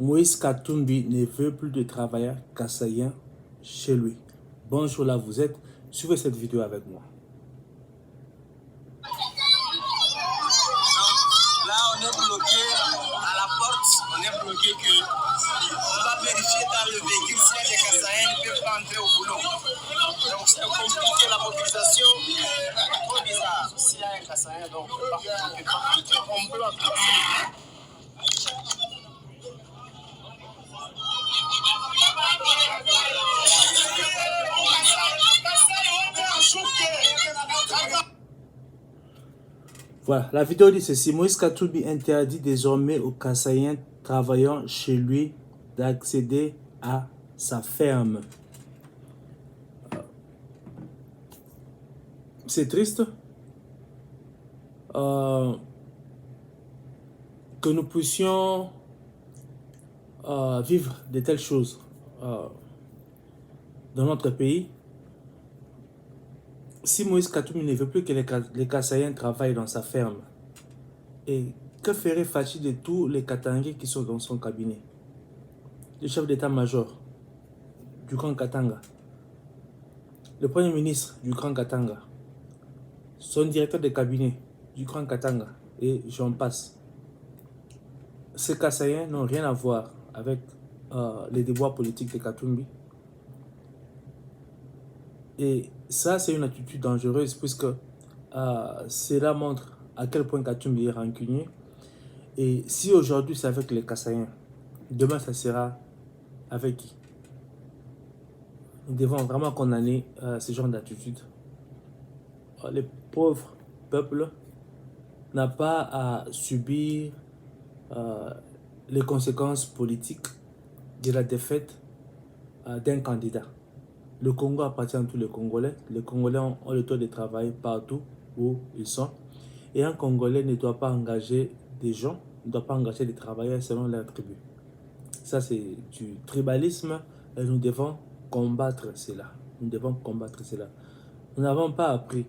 Moïse Katumbi ne veut plus de travailleurs kassaïens chez lui. Bonjour, là vous êtes. Suivez cette vidéo avec moi. Là, on est bloqué à la porte. On est bloqué que on va vérifier dans le véhicule s'il y a des kassaïens qui ne peuvent pas entrer au boulot. Donc, c'est compliqué la mobilisation. Trop bizarre. S'il y a un kassaïen, donc on bloque. Voilà, la vidéo dit ceci. Moïse Katumbi interdit désormais aux kassaïens travaillant chez lui d'accéder à sa ferme. C'est triste que nous puissions vivre de telles choses dans notre pays. Si Moïse Katumbi ne veut plus que les kassaïens travaillent dans sa ferme, et que ferait Fachi de tous les Katangais qui sont dans son cabinet? Le chef d'état-major du Grand Katanga, le premier ministre du Grand Katanga, son directeur de cabinet du Grand Katanga, et j'en passe. Ces kassaïens n'ont rien à voir avec les déboires politiques de Katumbi. Et ça, c'est une attitude dangereuse puisque cela montre à quel point Katumbi est rancunier. Et si aujourd'hui c'est avec les kassaïens, demain ça sera avec qui? Nous devons vraiment condamner ce genre d'attitude. Les pauvres peuples n'ont pas à subir les conséquences politiques de la défaite d'un candidat. Le Congo appartient à tous les Congolais. Les Congolais ont le droit de travailler partout où ils sont. Et un Congolais ne doit pas engager des gens, ne doit pas engager des travailleurs selon leur tribu. Ça, c'est du tribalisme et nous devons combattre cela. Nous devons combattre cela. Nous n'avons pas appris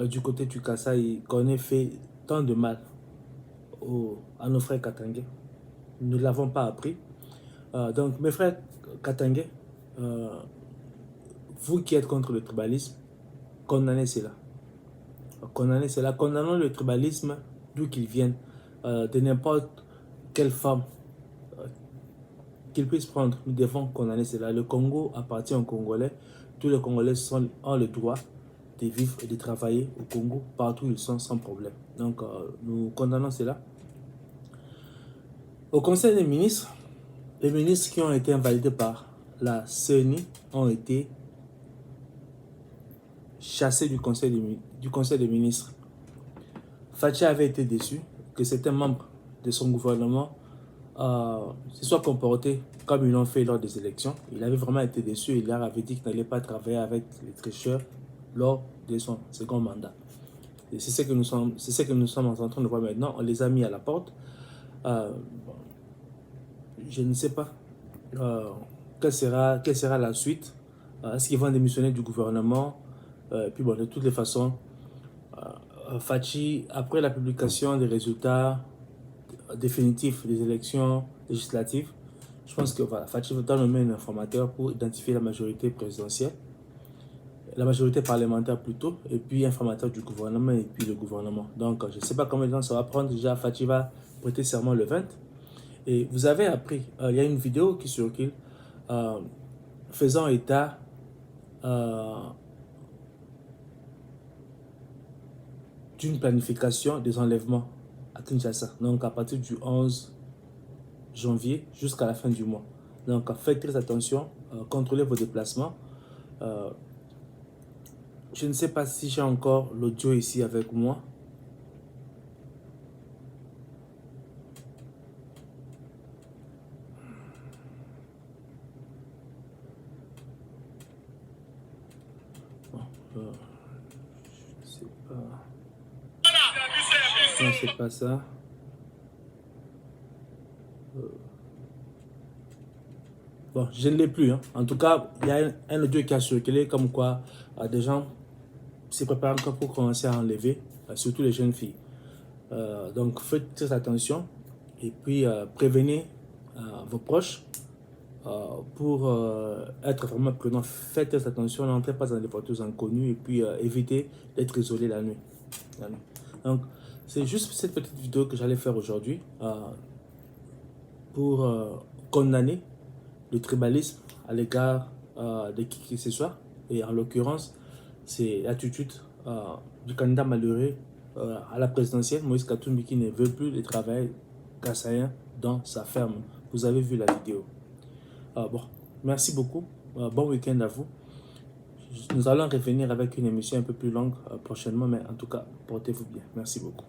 du côté du Kasaï qu'on ait fait tant de mal à nos frères Katangais. Nous ne l'avons pas appris. Donc, mes frères Katangais, vous qui êtes contre le tribalisme, condamnez cela. Condamnez cela. Condamnons le tribalisme d'où qu'il vienne, de n'importe quelle forme qu'il puisse prendre. Nous devons condamner cela. Le Congo appartient aux Congolais. Tous les Congolais ont le droit de vivre et de travailler au Congo, partout où ils sont, sans problème. Donc, nous condamnons cela. Au Conseil des ministres, les ministres qui ont été invalidés par la CENI ont été chassé du conseil des ministres. Fachi avait été déçu que certains membres de son gouvernement se soient comportés comme ils l'ont fait lors des élections. Il avait vraiment été déçu et il leur avait dit qu'il n'allait pas travailler avec les tricheurs lors de son second mandat. Et c'est ce que nous sommes en train de voir maintenant. On les a mis à la porte. Je ne sais pas quelle sera la suite. Est-ce qu'ils vont démissionner du gouvernement? Puis bon, de toutes les façons, Fachi, après la publication des résultats définitifs des élections législatives, je pense que voilà, Fachi va nommer un informateur pour identifier la majorité présidentielle, la majorité parlementaire plutôt, et puis informateur du gouvernement et puis le gouvernement. Donc, je ne sais pas combien de temps ça va prendre. Déjà, Fachi va prêter serment le 20. Et vous avez appris, il y a une vidéo qui circule faisant état d'une planification des enlèvements à Kinshasa. Donc à partir du 11 janvier jusqu'à la fin du mois. Donc faites très attention, contrôlez vos déplacements. Je ne sais pas si j'ai encore l'audio ici avec moi. Bon, je ne sais pas. Non, c'est pas ça. Bon, je ne l'ai plus. Hein. En tout cas, il y a un audio qui a circulé comme quoi des gens se préparent encore pour commencer à enlever, surtout les jeunes filles. Donc, faites très attention et puis prévenez vos proches. Pour être vraiment prudent, faites attention, n'entrez pas dans des voitures inconnues et puis évitez d'être isolé la nuit. Donc, c'est juste cette petite vidéo que j'allais faire aujourd'hui pour condamner le tribalisme à l'égard de qui que ce soit. Et en l'occurrence, c'est l'attitude du candidat malheureux à la présidentielle, Moïse Katumbi, qui ne veut plus de travail kassaïen dans sa ferme. Vous avez vu la vidéo. Bon, merci beaucoup. Bon week-end à vous. Nous allons revenir avec une émission un peu plus longue prochainement, mais en tout cas, portez-vous bien. Merci beaucoup.